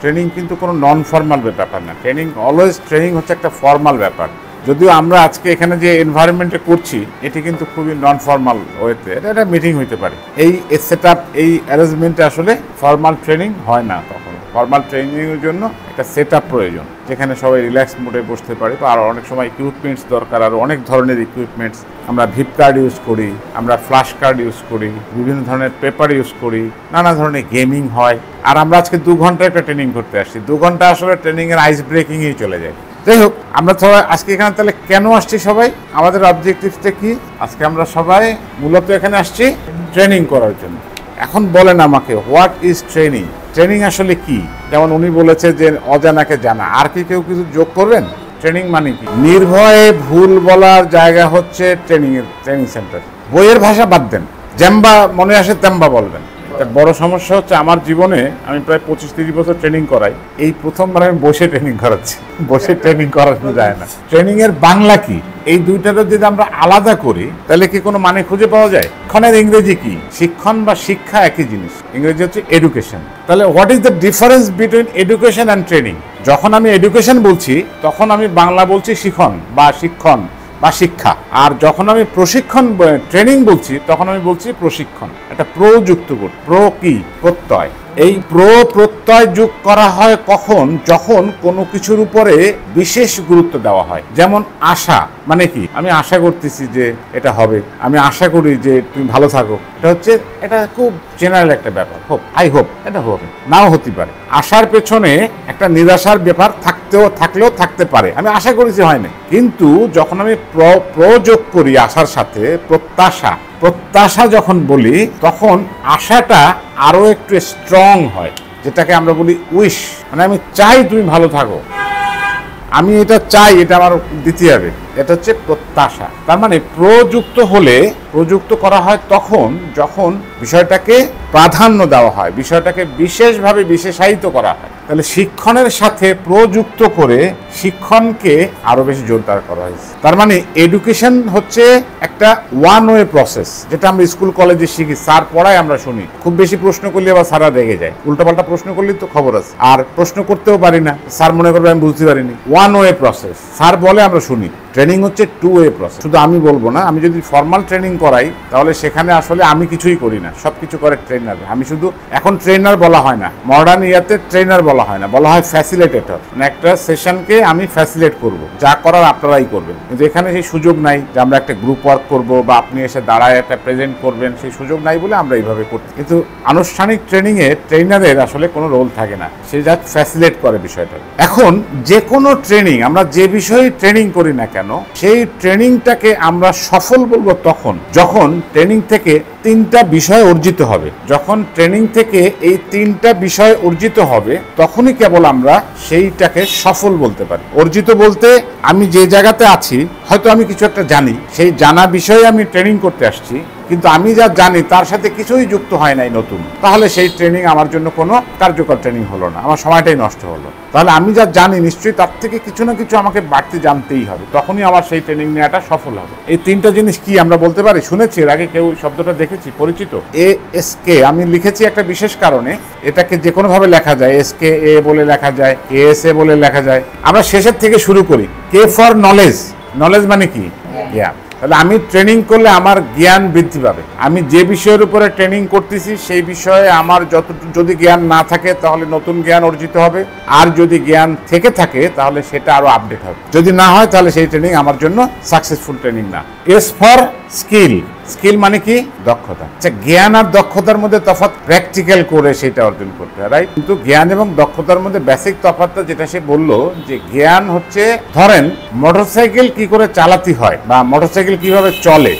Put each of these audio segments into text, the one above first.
Training কিন্তু কোনো non formal ব্যাপার না। ট্রেনিং অলওয়েজ ট্রেনিং হচ্ছে একটা ফর্মাল ব্যাপার। যদিও আমরা আজকে এখানে যে এনভায়রনমেন্টে করছি এটি কিন্তু খুবই নন ফর্মাল ওয়েতে, এটা মিটিং হইতে পারে। এই সেট আপ, এই অ্যারেঞ্জমেন্টে আসলে ফর্মাল ট্রেনিং হয় না। তখন ফর্মাল ট্রেনিংয়ের জন্য একটা সেট আপ প্রয়োজন, যেখানে সবাই রিল্যাক্স মোডে বসতে পারে। আর অনেক সময় ইকুইপমেন্টস দরকার, আর অনেক ধরনের ইকুইপমেন্টস। আমরা ভিপ কার্ড ইউজ করি, আমরা ফ্ল্যাশ কার্ড ইউজ করি, বিভিন্ন ধরনের পেপার ইউজ করি, নানা ধরনের গেমিং হয়। আর আমরা আজকে 2 ঘন্টা একটা ট্রেনিং করতে আসছি। 2 ঘন্টা আসলে ট্রেনিংয়ের আইস ব্রেকিংয়েই চলে যায়। যাই হোক, আমরা সবাই আজকে এখানে তাহলে কেন আসছি? সবাই আমাদের অবজেক্টিভটা কি? আজকে আমরা সবাই মূলত এখানে আসছি ট্রেনিং করার জন্য। এখন বলেন আমাকে, হোয়াট ইজ ট্রেনিং? ট্রেনিং আসলে কি? যেমন উনি বলেছে যে অজানাকে জানা। আর কি কেউ কিছু যোগ করবেন? ট্রেনিং মানে কি? নির্ভয়ে ভুল বলার জায়গা হচ্ছে ট্রেনিং সেন্টার। বইয়ের ভাষা বাদ দেন, যেম্বা মনে আসে তেম্বা বলবেন। বড় সমস্যা হচ্ছে আমার জীবনে, আমি প্রায় 25-30 বছর ট্রেনিং করাই, এই প্রথমবার আমি বসে ট্রেনিং করাচ্ছি। বসে ট্রেনিং করানো যায় না। ট্রেনিং এর বাংলা কি? এই দুইটাকে যদি আমরা আলাদা করি তাহলে কি কোনো মানে খুঁজে পাওয়া যায়? শিক্ষণের ইংরেজি কি? শিক্ষণ বা শিক্ষা একই জিনিস, ইংরেজি হচ্ছে এডুকেশন। তাহলে what is the difference between education and training? যখন আমি এডুকেশন বলছি তখন আমি বাংলা বলছি শিখন বা শিক্ষণ বা শিক্ষা। আর যখন আমি প্রশিক্ষণ ট্রেনিং বলছি তখন আমি বলছি প্রশিক্ষণ। একটা প্রযুক্ত করতে, প্রো কি? প্রত্যয়। এই প্রত্যয় যোগ করা হয় কখন? যখন কোনো কিছুর উপরে বিশেষ গুরুত্ব দেওয়া হয়। যেমন আশা মানে কি? আমি আশা করতেছি যে এটা হবে, আমি আশা করি যে তুমি ভালো থাকো। এটা খুব জেনারেল একটা ব্যাপার। হোপ, আই হোপ, এটা হবে, নাও হতে পারে। আশার পেছনে একটা নিরাশার ব্যাপার থাকলেও থাকতে পারে। আমি আশা করেছি হয়নি, কিন্তু যখন আমি প্রযোগ করি আশার সাথে প্রত্যাশা যখন বলি তখন আশাটা আরো একটু স্ট্রং হয়, যেটাকে আমরা বলি উইশ। মানে আমি চাই তুমি ভালো থাকো, আমি এটা চাই, এটা আমার দিতে হবে, এটা হচ্ছে প্রত্যাশা। তার মানে প্রযুক্ত করা হয় তখন যখন বিষয়টাকে প্রাধান্য দেওয়া হয়, বিষয়টাকে বিশেষভাবে বিশেষায়িত করা হয়। তাহলে শিক্ষণের সাথে প্রযুক্ত করে শিক্ষণকে আরো বেশি জোরদার করা হয়েছে। তার মানে এডুকেশন হচ্ছে একটা ওয়ান ওয়ে প্রসেস, যেটা আমরা স্কুল কলেজে শিখি, স্যার পড়ায় আমরা শুনি। খুব বেশি প্রশ্ন করলে আবার স্যাররা রেগে যায়, উল্টাপাল্টা প্রশ্ন করলে তো খবর আছে। আর প্রশ্ন করতেও পারি না, স্যার মনে করবে আমি বুঝতে পারিনি। ওয়ান ওয়ে প্রসেস, স্যার বলে আমরা শুনি। ট্রেনিং হচ্ছে 2 ওয়ে প্রসেস। শুধু আমি বলবো না, আমি যদি ফর্মাল ট্রেনিং করাই তাহলে সেখানে আসলে আমি কিছুই করি না, সবকিছু করে ট্রেনার। আমি শুধু, এখন ট্রেনার বলা হয় না, মডার্ন ইয়াতে ট্রেনার বলা হয় না, বলা হয় ফ্যাসিলিটেটর। মানে একটা সেশনকে আমি ফ্যাসিলিটেট করব, যা করার আপনারাই করবেন। কিন্তু এখানে সেই সুযোগ নাই যে আমরা একটা গ্রুপ ওয়ার্ক করব বা আপনি এসে দাঁড়ায় একটা প্রেজেন্ট করবেন, সেই সুযোগ নাই বলে আমরা এইভাবে করতে। কিন্তু আনুষ্ঠানিক ট্রেনিংয়ে ট্রেনারের আসলে কোনো রোল থাকে না, সে যা ফ্যাসিলিটেট করে বিষয়টা। এখন যে কোনো ট্রেনিং, আমরা যে বিষয়ে ট্রেনিং করি না কেন, সেই ট্রেনিংটাকে আমরা সফল বলবো তখন যখন ট্রেনিং থেকে 3টা বিষয় অর্জিত হবে। যখন ট্রেনিং থেকে এই 3টা বিষয় অর্জিত হবে তখনই কেবল আমরা সেইটাকে সফল বলতে পারি। অর্জিত বলতে আমি যে জায়গাতে আছি, হয়তো আমি কিছু একটা জানি, সেই জানা বিষয়ে আমি ট্রেনিং করতে আসছি, কিন্তু আমি যা জানি তার সাথে কিছুই যুক্ত হয় নাই নতুন, তাহলে সেই ট্রেনিং আমার জন্য কোনো কার্যকর ট্রেনিং হলো না, আমার সময়টাই নষ্ট হলো। তাহলে আমি যা জানি নিশ্চয়ই তার থেকে কিছু না কিছু আমাকে বাড়তি জানতেই হবে, তখনই আমার সেই ট্রেনিং নেওয়াটা সফল হবে। এই 3টা জিনিস কি আমরা বলতে পারি? শুনেছি এর আগে, কেউ শব্দটা দেখেছি, পরিচিত? ASK আমি লিখেছি একটা বিশেষ কারণে। এটাকে যে কোনোভাবে লেখা যায়, SKA বলে লেখা যায়, KSA বলে লেখা যায়। আমরা শেষের থেকে শুরু করি। K for knowledge. নলেজ মানে কি? জ্ঞান। তাহলে আমি ট্রেনিং করলে আমার জ্ঞান বৃদ্ধি পাবে। আমি যে বিষয়ের উপরে ট্রেনিং করতেছি সেই বিষয়ে আমার যদি জ্ঞান না থাকে তাহলে নতুন জ্ঞান অর্জিত হবে, আর যদি জ্ঞান থেকে থাকে তাহলে সেটা আরো আপডেট হবে। যদি না হয় তাহলে সেই ট্রেনিং আমার জন্য সাকসেসফুল ট্রেনিং না। S for skill. স্কিল মানে কি? দক্ষতা। আচ্ছা, জ্ঞান আর দক্ষতার মধ্যে তফাৎ প্র্যাকটিক্যাল করে সেটা অর্জন করতে হয়, রাইট? কিন্তু জ্ঞান এবং দক্ষতার মধ্যে বেসিক তফাৎটা যেটা সে বললো, যে জ্ঞান হচ্ছে, ধরেন মোটরসাইকেল কি করে চালাতে হয় বা মোটরসাইকেল কিভাবে চলে,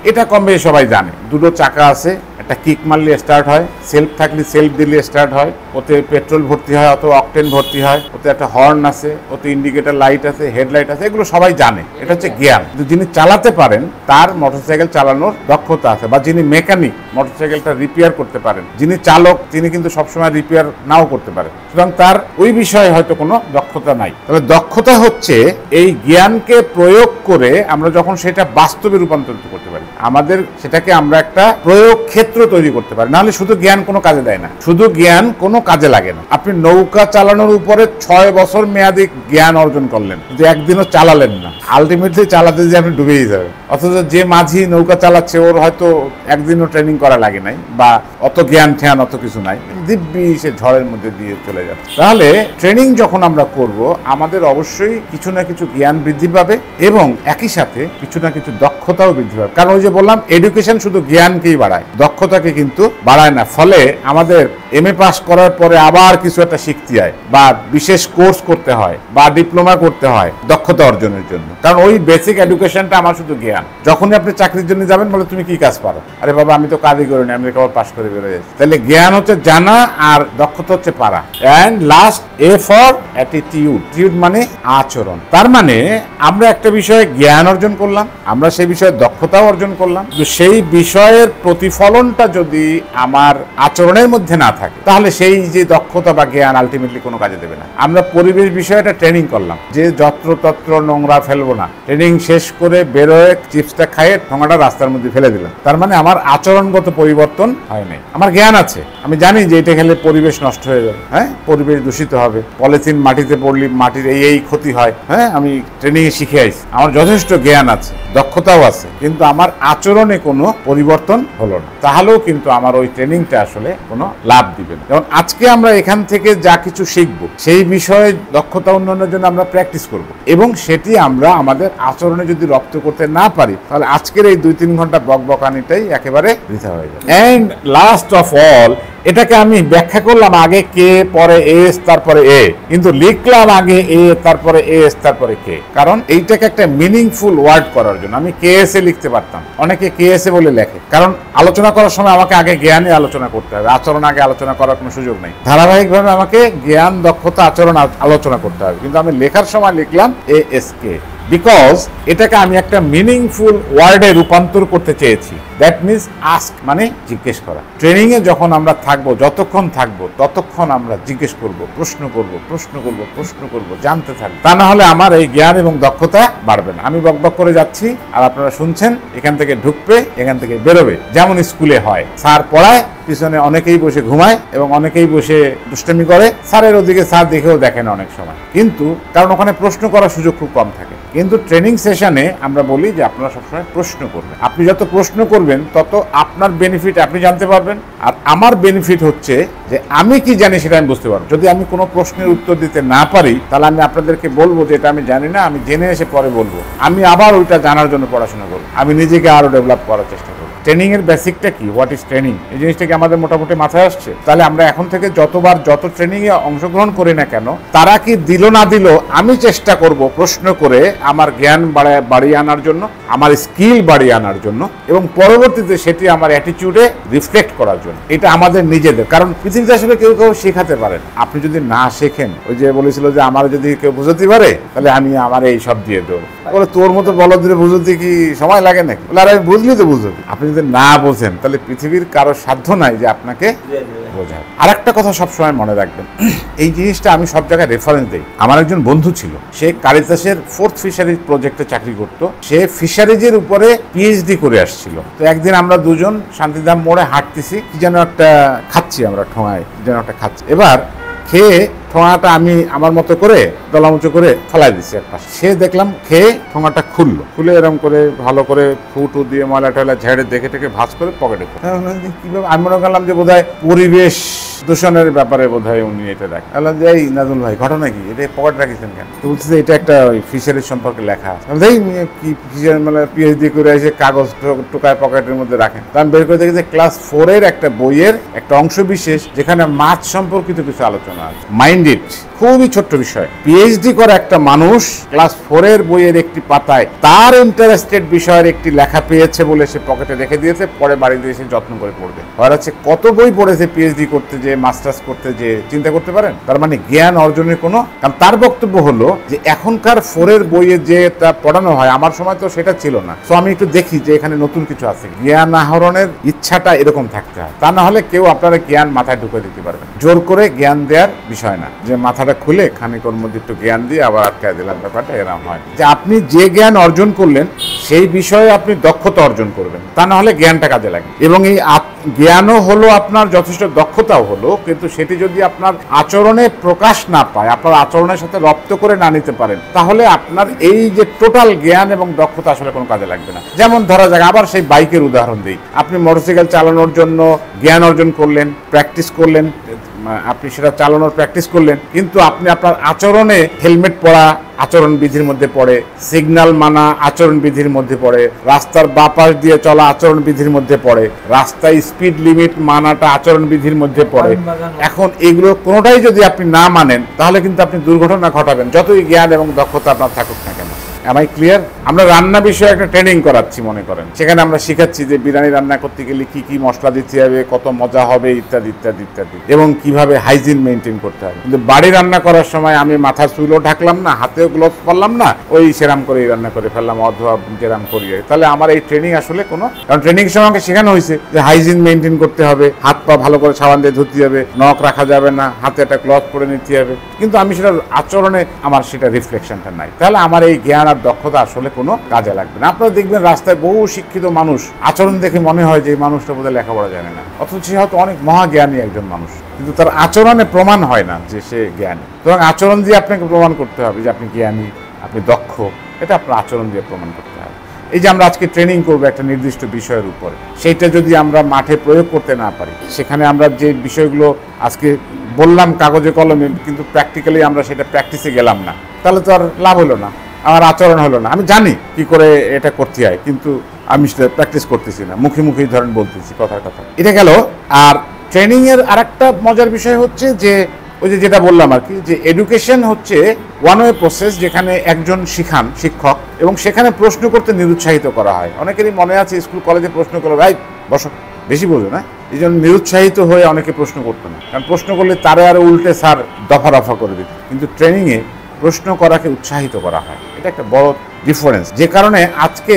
এটা কম বেশি সবাই জানে। 2টো চাকা আছে, একটা কিক মারলে স্টার্ট হয়, সেলফ থাকলে সেলফ দিলে স্টার্ট হয়, ওতে পেট্রোল ভর্তি হয় অথবা অকটেন ভর্তি হয়, ওতে একটা হর্ন আছে, ওতে ইন্ডিকেটর লাইট আছে, হেডলাইট আছে, এগুলো সবাই জানে। এটা হচ্ছে জ্ঞান। কিন্তু যিনি চালাতে পারেন তার মোটরসাইকেল চালানোর দক্ষতা আছে, বা যিনি মেকানিক মোটরসাইকেলটা রিপেয়ার করতে পারেন, যিনি চালক তিনি কিন্তু সবসময় রিপেয়ার নাও করতে পারেন, সুতরাং তার ওই বিষয়ে হয়তো কোনো দক্ষতা নাই। তবে দক্ষতা হচ্ছে এই জ্ঞানকে প্রয়োগ করে আমরা যখন সেটা বাস্তবে রূপান্তরিত করতে পারি, আমাদের সেটাকে আমরা একটা প্রয়োগ ক্ষেত্র তৈরি করতে পারি। নাহলে শুধু জ্ঞান কোনো কাজে দেয় না, শুধু জ্ঞান কোনো কাজে লাগে না। আপনি নৌকা চালানোর উপরে 6 বছর মেয়াদী জ্ঞান অর্জন করলেন, কিন্তু একদিনও চালালেন না, আলটিমেটলি চালাতে যে আপনি ডুবেই যাবেন। অথচ যে মাঝি নৌকা চালাচ্ছে ওর হয়তো একদিনও ট্রেনিং করা লাগে নাই, বা অত জ্ঞান ঠ্যান অত কিছু নাই, দিব্যি সে ঝড়ের মধ্যে দিয়ে চলে যাচ্ছে। তাহলে ট্রেনিং যখন আমরা করব, আমাদের অবশ্যই কিছু না কিছু জ্ঞান বৃদ্ধি পাবে এবং একই সাথে কিছু না কিছু দক্ষতাও বৃদ্ধি পাবে। কারণ ওই যে বললাম, এডুকেশন শুধু জ্ঞানকেই বাড়ায়, দক্ষতাকে কিন্তু বাড়ায় না। ফলে আমাদের MA পাস করার পরে আবার কিছু একটা শিখতে হয়, বা বিশেষ কোর্স করতে হয়, বা ডিপ্লোমা করতে হয় দক্ষতা অর্জনের জন্য। কারণ ওই বেসিক এডুকেশনটা আমার শুধু জ্ঞান। যখনই আপনি চাকরির জন্য যাবেন, বলে তুমি কি কাজ পারো, আরে বাবা আমি তো কাজই করিনি, আমি কেবল পাস করে বেরোয় যাচ্ছি। তাহলে জ্ঞান হচ্ছে জানা আর দক্ষতা হচ্ছে পারা। And last A for attitude, মানে আচরণ। তার মানে আমরা একটা বিষয়ে জ্ঞান অর্জন করলাম, আমরা সেই বিষয়ে দক্ষতাও অর্জন করলাম, সেই বিষয়ের প্রতিফলনটা যদি আমার আচরণের মধ্যে না থাকে, তাহলে সেই যে দক্ষতা বা জ্ঞান আলটিমেটলি কোনো কাজে দেবে না। আমরা পরিবেশ বিষয়টা ট্রেনিং করলাম যে যত্রতত্র নোংরা ফেলবো না, ট্রেনিং শেষ করে বেরোয় চিপসটা খাইয়ে ঠোঙাটা রাস্তার মধ্যে ফেলে দিলাম। তার মানে আমার আচরণগত পরিবর্তন হয় নাই। আমার জ্ঞান আছে, আমি জানি যে এটা খেলে পরিবেশ নষ্ট হয়ে যাবে, হ্যাঁ পরিবেশ দূষিত হবে, পলিথিন মাটিতে পড়লে মাটির এই ক্ষতি হয়, হ্যাঁ আমি ট্রেনিং এ শিখে আইছি, আমার যথেষ্ট জ্ঞান আছে, দক্ষতাও আছে, কিন্তু আমার আচরণে কোনো পরিবর্তন হলো না, তাহলেও কিন্তু আমার ওই ট্রেনিংটা আসলে কোনো লাভ দিবে না। যেমন আজকে আমরা এখান থেকে যা কিছু শিখবো, সেই বিষয়ে দক্ষতা উন্নয়নের জন্য আমরা প্র্যাকটিস করব, এবং সেটি আমরা আমাদের আচরণে যদি রপ্ত করতে না পারি, তাহলে আজকের এই 2-3 ঘন্টা বকবকানিটাই একেবারে বৃথা হয়ে যাবে। এন্ড লাস্ট অফ অল, এটাকে আমি ব্যাখ্যা করলাম আগে কে, পরে এস, তারপরে এ, কিন্তু লিখলাম আগে এ, তারপরে এস, তারপরে কে, কারণ এইটাকে একটা মিনিংফুল ওয়ার্ড করার জন্য। আমি KS এ লিখতে পারতাম, অনেকে KS এ বলে লেখে, কারণ আলোচনা করার সময় আমাকে আগে জ্ঞানে আলোচনা করতে হবে, আচরণ আগে আলোচনা করার কোনো সুযোগ নেই। ধারাবাহিকভাবে আমাকে জ্ঞান, দক্ষতা, আচরণ আলোচনা করতে হবে, কিন্তু আমি লেখার সময় লিখলাম ASK, বিকজ এটাকে আমি একটা মিনিংফুল ওয়ার্ডে রূপান্তর করতে চেয়েছি। দ্যাট মিনস আস্ক, মানে জিজ্ঞেস করা। ট্রেনিং এ যখন আমরা থাকবো, যতক্ষণ থাকবো ততক্ষণ আমরা জিজ্ঞেস করব, প্রশ্ন করব, জানতে থাকবো। তা না হলে আমার এই জ্ঞান এবং দক্ষতা বাড়বে না। আমি বকবক করে যাচ্ছি আর আপনারা শুনছেন, এখান থেকে ঢুকবে, এখান থেকে বেরোবে। যেমন স্কুলে হয়, স্যার পড়ায়, পিছনে অনেকেই বসে ঘুমায় এবং অনেকেই বসে দুষ্টামি করে, স্যারের ওদিকে স্যার দেখেও দেখেন অনেক সময়, কিন্তু কারণ ওখানে প্রশ্ন করার সুযোগ খুব কম থাকে। কিন্তু ট্রেনিং সেশনে আমরা বলি যে আপনারা সবসময় প্রশ্ন করবেন। আপনি যত প্রশ্ন করবেন তত আপনার বেনিফিট আপনি জানতে পারবেন, আর আমার বেনিফিট হচ্ছে যে আমি কি জানি সেটা আমি বুঝতে পারবো। যদি আমি কোনো প্রশ্নের উত্তর দিতে না পারি, তাহলে আমি আপনাদেরকে বলবো যে এটা আমি জানি না, আমি জেনে এসে পরে বলবো। আমি আবার ওইটা জানার জন্য পড়াশোনা করবো, আমি নিজেকে আরো ডেভেলপ করার চেষ্টা করবো। ট্রেনিং এর বেসিকটা কি, হোয়াট ইজ ট্রেনিং, এই জিনিসটা কি আমাদের মোটামুটি মাথায় আসছে? তাহলে আমরা এখন থেকে যত ট্রেনিং এ অংশগ্রহণ করি না কেন, তারা কি দিল না দিল, আমি চেষ্টা করব প্রশ্ন করে আমার জ্ঞান বাড়িয়ে আনার জন্য, আমার স্কিল বাড়িয়ে আনার জন্য, এবং পরবর্তীতে সেটি আমার অ্যাটিটিউডে রিফ্লেক্ট করার জন্য। এটা আমাদের নিজেদের, কারণ পৃথিবীতে আসলে কেউ শেখাতে পারেন। আপনি যদি না শেখেন, ওই যে বলেছিল যে আমার যদি কেউ বুঝাতে পারে, তাহলে আমি আমার এই সব দিয়ে দেবো। বলে তোর মতো বলদের বুঝতে কি সময় লাগে নাকি? বলে আরে বুঝলি তো বুঝবি। আপনি যদি না বোঝেন, তাহলে পৃথিবীর কারো সাধ্য নাই যে আপনাকে বোঝায়। আর একটা কথা সবসময় মনে রাখবেন, এই জিনিসটা আমি সব জায়গায় রেফারেন্স দিই। আমার একজন বন্ধু ছিল, সে কারিতাসের 4th ফিশারিজ প্রজেক্টে চাকরি করতো। সে ফিশারিজের উপরে PhD করে আসছিল। তো একদিন আমরা দুজন শান্তিধাম মোড়ে হাঁটতেছি, কি যেন একটা খাচ্ছি, আমরা ঠোঙায় কি যেন একটা খাচ্ছি। এবার খেয়ে ঠোঙাটা আমি আমার মতো করে দলামুচো করে ফেলাই দিচ্ছি একটা। সে দেখলাম খেয়ে ঠোঙাটা খুলে এরকম করে ভালো করে ফুটু দিয়ে ময়লা টয়লা ঝেড়ে দেখে ভাঁজ করে পকেটে। কিভাবে আমি মনে করলাম যে বোধহয় পরিবেশ দূষণের ব্যাপারে বোধহয় উনি এটা রাখেন। বললাম যে এই নাজুল ভাই, ঘটনা কি, এটা পকেট রাখিছেন কেন? তো বলছে এটা একটা ফিশারিজ সম্পর্কে লেখা আছে। কি ফিশারি, মানে PhD করে এসে কাগজ টোকায় পকেটের মধ্যে রাখেন। তো আমি বের করে দেখি যে ক্লাস 4 এর একটা বইয়ের একটা অংশ বিশেষ, যেখানে মাছ সম্পর্কিত কিছু আলোচনা আছে। মাইন্ড ইট, খুবই ছোট্ট বিষয়। পিএইচডি করা একটা মানুষ ক্লাস 4 এর বইয়ের একটি পাতায় তার ইন্টারেস্টেড বিষয়ের একটি লেখা পেয়েছে বলে সে পকেটে রেখে দিয়েছে, পরে বাড়িতে এসে যত্ন করে পড়বে। আর আছে কত বই পড়েছে পিএইচডি করতে যে, মাস্টার্স করতে যে, চিন্তা করতে পারেন? তার মানে জ্ঞান অর্জনের কোনো, কারণ তার বক্তব্য হলো যে এখনকার 4 এর বইয়ে যেটা পড়ানো হয় আমার সময় তো সেটা ছিল না, তো আমি একটু দেখি যে এখানে নতুন কিছু আছে। জ্ঞান আহরণের ইচ্ছাটা এরকম থাকতে হয়, তা না হলে কেউ আপনারা জ্ঞান মাথায় ঢুকে দিতে পারবেন। জোর করে জ্ঞান দেওয়ার বিষয় না, যে মাথাটা খুলে খানিকর মধ্যে একটু জ্ঞান দিয়ে আবার আটকায় দিলাম, ব্যাপারটা এরকম হয়। যে আপনি যে জ্ঞান অর্জন করলেন সেই বিষয়ে আপনি দক্ষতা অর্জন করবেন, তা না হলে জ্ঞানটা কাজে লাগে। এবং এই জ্ঞানও হলো আপনার যথেষ্ট দক্ষতাও হলো, কিন্তু সেটি যদি আপনার আচরণে প্রকাশ না পায়, আপনার আচরণের সাথে রপ্ত করে না নিতে পারেন, তাহলে আপনার এই যে টোটাল জ্ঞান এবং দক্ষতা আসলে কোনো কাজে লাগবে না। যেমন ধরা যাক, আবার সেই বাইকের উদাহরণ দিই। আপনি মোটরসাইকেল চালানোর জন্য জ্ঞান অর্জন করলেন, প্র্যাকটিস করলেন, আপনি সেটা চালানোর প্র্যাকটিস করলেন, কিন্তু আপনি আপনার আচরণে হেলমেট পরা আচরণবিধির মধ্যে পড়ে, সিগন্যাল মানা আচরণবিধির মধ্যে পড়ে, রাস্তার বাঁ পাশ দিয়ে চলা আচরণবিধির মধ্যে পড়ে, রাস্তায় স্পিড লিমিট মানাটা আচরণবিধির মধ্যে পড়ে। এখন এগুলো কোনোটাই যদি আপনি না মানেন তাহলে কিন্তু আপনি দুর্ঘটনা ঘটাবেন, যতই জ্ঞান এবং দক্ষতা আপনার থাকুক না কেন। MI clear? আমরা রান্না বিষয়ে একটা ট্রেনিং করাচ্ছি মনে করেন, সেখানে আমরা শিখাচ্ছি যে বিরিয়ানি রান্না করতে গেলে কি কি মশলা দিতে হবে, কত মজা হবে, ইত্যাদি ইত্যাদি ইত্যাদি, এবং কিভাবে হাইজিন মেনটেন করতে হবে। কিন্তু বাড়ি রান্না করার সময় আমি মাথার চুলও ঢাকলাম না, হাতেও গ্লোভস পরলাম না, ওই সেরাম করে রান্না করে ফেললাম, অথবা যেরাম করি, তাহলে আমার এই ট্রেনিং আসলে কোনো, কারণ ট্রেনিং সময় আমাকে শেখানো হয়েছে যে হাইজিন মেনটেন করতে হবে, হাত পা ভালো করে সাবান দিয়ে ধুতে হবে, নখ রাখা যাবে না, হাতে একটা গ্লোভস পরে নিতে হবে, কিন্তু আমি সেটা আচরণে আমার সেটা রিফ্লেকশনটা নাই, তাহলে আমার এই জ্ঞান আর দক্ষতা আসলে কোনো কাজে লাগবে না। আপনারা দেখবেন রাস্তায় বহু শিক্ষিত মানুষ, আচরণ দেখে মনে হয় যে এই মানুষটা বোধহয় লেখাপড়া জানে না, অথচ সে হয়তো অনেক মহাজ্ঞানী একজন মানুষ, কিন্তু তার আচরণে প্রমাণ হয় না যে সে জ্ঞানী। সুতরাং আচরণ দিয়ে আপনাকে প্রমাণ করতে হবে যে আপনি জ্ঞানী, আপনি দক্ষ, এটা আপনার আচরণ দিয়ে প্রমাণ করতে হবে। এই যে আমরা আজকে ট্রেনিং করবো একটা নির্দিষ্ট বিষয়ের উপরে, সেইটা যদি আমরা মাঠে প্রয়োগ করতে না পারি, সেখানে আমরা যে বিষয়গুলো আজকে বললাম কাগজে কলমে, কিন্তু প্র্যাকটিক্যালি আমরা সেটা প্র্যাকটিসে গেলাম না, তাহলে তো আর লাভ হলো না, আমার আচরণ হলো না। আমি জানি কি করে এটা করতে হয়, কিন্তু আমি সেটা প্র্যাকটিস করতেছি না, মুখে মুখেই ধরেন বলতেছি কথার কথা, এটা গেল। আর ট্রেনিং এর আরেকটা মজার বিষয় হচ্ছে যে ওই যে যেটা বললাম আর কি, যে এডুকেশন হচ্ছে ওয়ান ওয়ে প্রসেস, যেখানে একজন শিখান শিক্ষক, এবং সেখানে প্রশ্ন করতে নিরুৎসাহিত করা হয়। অনেকেরই মনে আছে স্কুল কলেজে প্রশ্ন করে, ভাই বসো, বেশি বোঝো না, এই জন্য নিরুৎসাহিত হয়ে অনেকে প্রশ্ন করতো না, কারণ প্রশ্ন করলে তারা আরো উল্টে স্যার দফা রফা করে দিত। কিন্তু ট্রেনিংয়ে প্রশ্ন করাকে উৎসাহিত করা হয়, এটা একটা বড় ডিফারেন্স, যে কারণে আজকে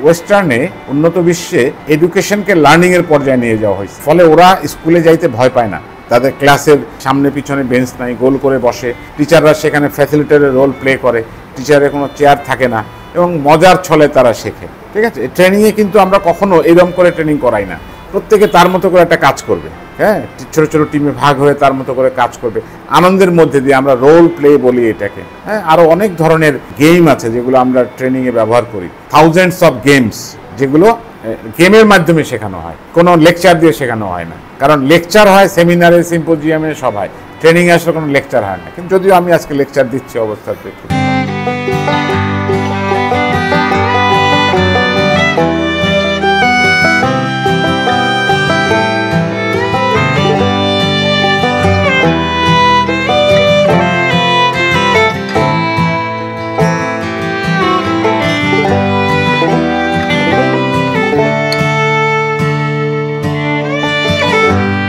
ওয়েস্টার্নে, উন্নত বিশ্বে এডুকেশনকে লার্নিংয়ের পর্যায়ে নিয়ে যাওয়া হয়েছে। ফলে ওরা স্কুলে যাইতে ভয় পায় না, তাদের ক্লাসের সামনে পিছনে বেঞ্চ নাই, গোল করে বসে, টিচাররা সেখানে ফ্যাসিলিটেটের রোল প্লে করে, টিচারের কোনো চেয়ার থাকে না, এবং মজার ছলে তারা শেখে। ঠিক আছে, ট্রেনিংয়ে কিন্তু আমরা কখনো এরকম করে ট্রেনিং করাই না, প্রত্যেকে তার মতো করে একটা কাজ করবে, হ্যাঁ, ছোটো ছোটো টিমে ভাগ হয়ে তার মতো করে কাজ করবে, আনন্দের মধ্যে দিয়ে, আমরা রোল প্লে বলি এটাকে। হ্যাঁ, আরও অনেক ধরনের গেম আছে যেগুলো আমরা ট্রেনিংয়ে ব্যবহার করি, থাউজেন্ডস অফ গেমস, যেগুলো গেমের মাধ্যমে শেখানো হয়, কোনো লেকচার দিয়ে শেখানো হয় না। কারণ লেকচার হয় সেমিনারে, সিম্পোজিয়ামে, সভায়, ট্রেনিংয়ে আসলে কোনো লেকচার হয় না। কিন্তু যদিও আমি আজকে লেকচার দিচ্ছি অবস্থাতে।